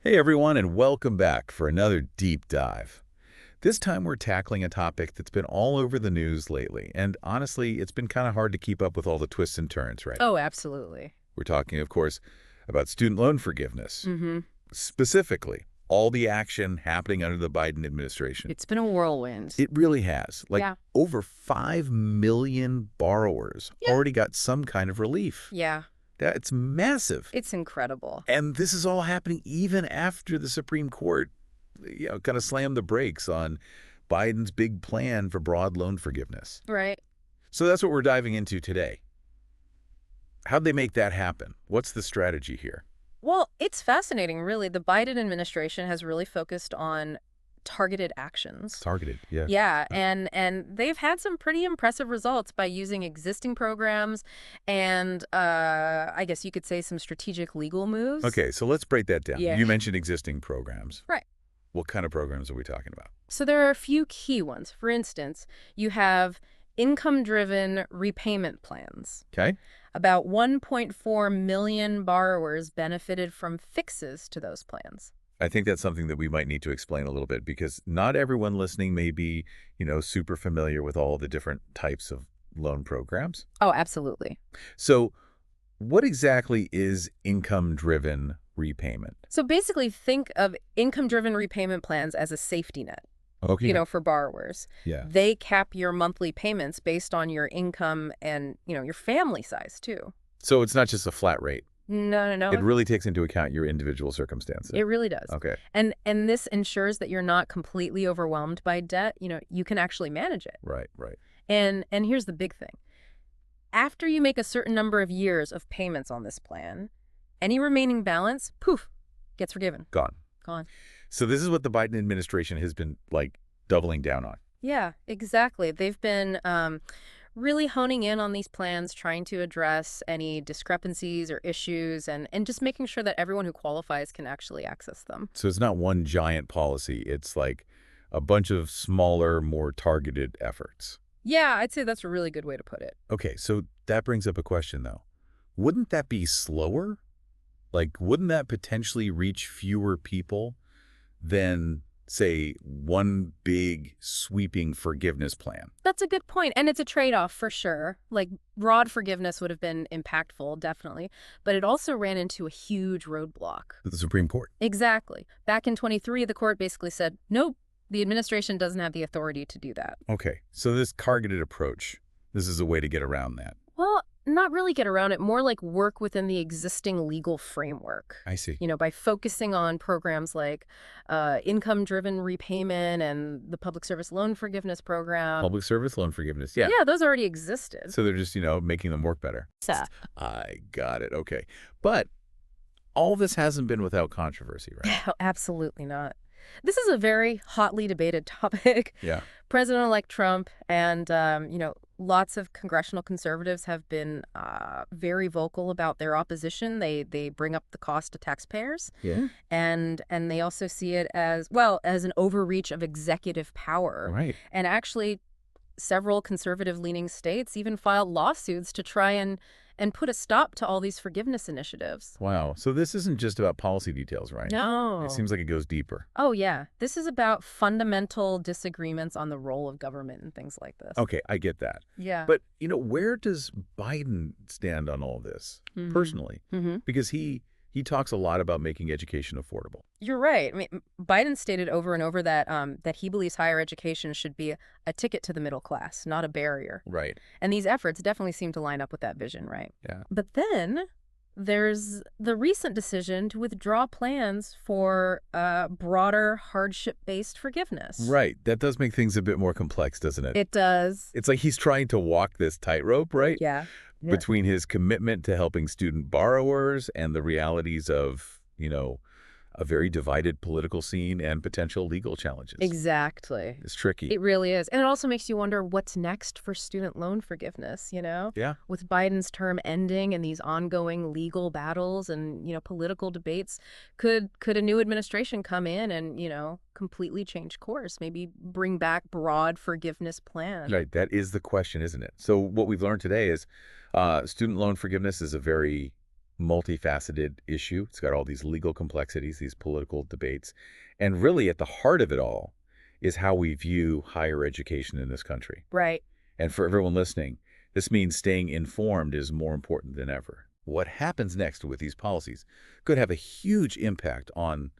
Hey everyone, and welcome back for another deep dive. This time we're tackling a topic that's been all over the news lately, and honestly, it's been kind of hard to keep up with all the twists and turns, right? Oh, absolutely. We're talking, of course, about student loan forgiveness. Mm-hmm. Specifically, all the action happening under the Biden administration. It's been a whirlwind. It really has. Yeah. Over 5 million borrowers Yeah. already got some kind of relief. Yeah, That's massive. it's incredible. And this is all happening even after the Supreme Court, kind of slammed the brakes on Biden's big plan for broad loan forgiveness. Right. So that's what we're diving into today. How'd they make that happen? What's the strategy here? Well, it's fascinating, really. The Biden administration has really focused on targeted actions. Targeted, yeah. Yeah, and they've had some pretty impressive results by using existing programs and I guess you could say some strategic legal moves. Okay, so let's break that down. Yeah. You mentioned existing programs. Right. What kind of programs are we talking about? So there are a few key ones. For instance, you have income-driven repayment plans. Okay. About 1.4 million borrowers benefited from fixes to those plans. I think that's something that we might need to explain a little bit because not everyone listening may be, super familiar with all the different types of loan programs. Oh, absolutely. So what exactly is income-driven repayment? So basically, think of income-driven repayment plans as a safety net, Okay. for borrowers. Yeah. They cap your monthly payments based on your income and, your family size, too. So it's not just a flat rate. No. It really takes into account your individual circumstances. It really does. Okay. And this ensures that you're not completely overwhelmed by debt. You can actually manage it. Right. And here's the big thing. After you make a certain number of years of payments on this plan, any remaining balance, poof, gets forgiven. Gone. So this is what the Biden administration has been, doubling down on. Yeah, exactly. They've been really honing in on these plans, trying to address any discrepancies or issues, and just making sure that everyone who qualifies can actually access them. So it's not one giant policy. It's like a bunch of smaller, more targeted efforts. Yeah, I'd say that's a really good way to put it. Okay, so that brings up a question, though. Wouldn't that be slower? Wouldn't that potentially reach fewer people than, say, one big sweeping forgiveness plan? That's a good point, and it's a trade-off for sure. Broad forgiveness would have been impactful, definitely, but it also ran into a huge roadblock. The Supreme Court. Exactly. Back in 23, the court basically said, nope, the administration doesn't have the authority to do that. Okay, so this targeted approach, this is a way to get around that. Well, not really get around it, more like work within the existing legal framework. I see. By focusing on programs like income-driven repayment and the Public Service Loan Forgiveness Program. Public service loan forgiveness, yeah. Yeah, those already existed. So they're just, making them work better. So, I got it, okay. But all this hasn't been without controversy, right? absolutely not. This is a very hotly debated topic. Yeah. President-elect Trump and, lots of congressional conservatives have been very vocal about their opposition. They bring up the cost to taxpayers. Yeah. And they also see it as, well, as an overreach of executive power. Right. And actually, several conservative-leaning states even filed lawsuits to try and put a stop to all these forgiveness initiatives. Wow. So this isn't just about policy details, right? No. It seems like it goes deeper. Oh, yeah. This is about fundamental disagreements on the role of government and things like this. Okay, I get that. Yeah. But, where does Biden stand on all this, personally? Mm-hmm. Because he talks a lot about making education affordable. You're right. I mean, Biden stated over and over that that he believes higher education should be a ticket to the middle class, not a barrier. Right. And these efforts definitely seem to line up with that vision, right? Yeah. But then there's the recent decision to withdraw plans for broader hardship-based forgiveness. Right. That does make things a bit more complex, doesn't it? It does. It's like he's trying to walk this tightrope, right? Yeah. Between his commitment to helping student borrowers and the realities of, a very divided political scene and potential legal challenges. Exactly. It's tricky. It really is. And it also makes you wonder what's next for student loan forgiveness, Yeah. With Biden's term ending and these ongoing legal battles and, political debates, could a new administration come in and, completely change course, maybe bring back broad forgiveness plans? Right. That is the question, isn't it? So what we've learned today is student loan forgiveness is a very multifaceted issue. It's got all these legal complexities, these political debates. And really at the heart of it all is how we view higher education in this country. Right. And for everyone listening, this means staying informed is more important than ever. What happens next with these policies could have a huge impact on,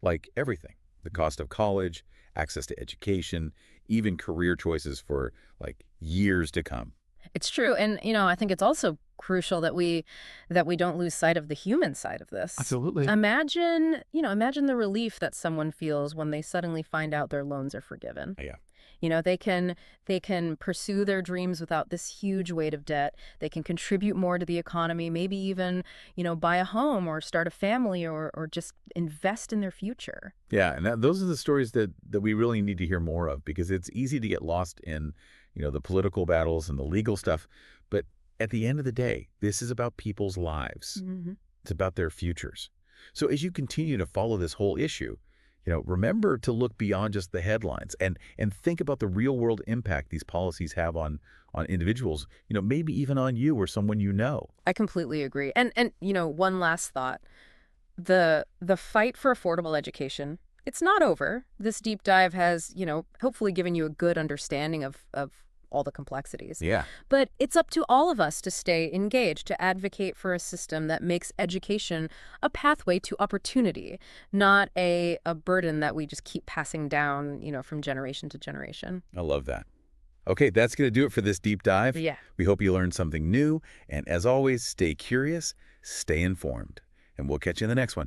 like, everything. The cost of college, access to education, even career choices for, like, years to come. It's true. And, I think it's also crucial that we don't lose sight of the human side of this. Absolutely. Imagine the relief that someone feels when they suddenly find out their loans are forgiven. Yeah. They can pursue their dreams without this huge weight of debt. They can contribute more to the economy, maybe even, buy a home or start a family or just invest in their future. Yeah, and those are the stories that we really need to hear more of, because it's easy to get lost in, the political battles and the legal stuff. But at the end of the day, this is about people's lives. Mm-hmm. It's about their futures. So as you continue to follow this whole issue, remember to look beyond just the headlines and think about the real world impact these policies have on individuals, maybe even on you or someone you know. I completely agree. And one last thought. The fight for affordable education, it's not over. This deep dive has, hopefully given you a good understanding of all the complexities. Yeah. But it's up to all of us to stay engaged, to advocate for a system that makes education a pathway to opportunity, not a burden that we just keep passing down, from generation to generation. I love that. Okay, that's going to do it for this deep dive. Yeah. We hope you learned something new. And as always, stay curious, stay informed, and we'll catch you in the next one.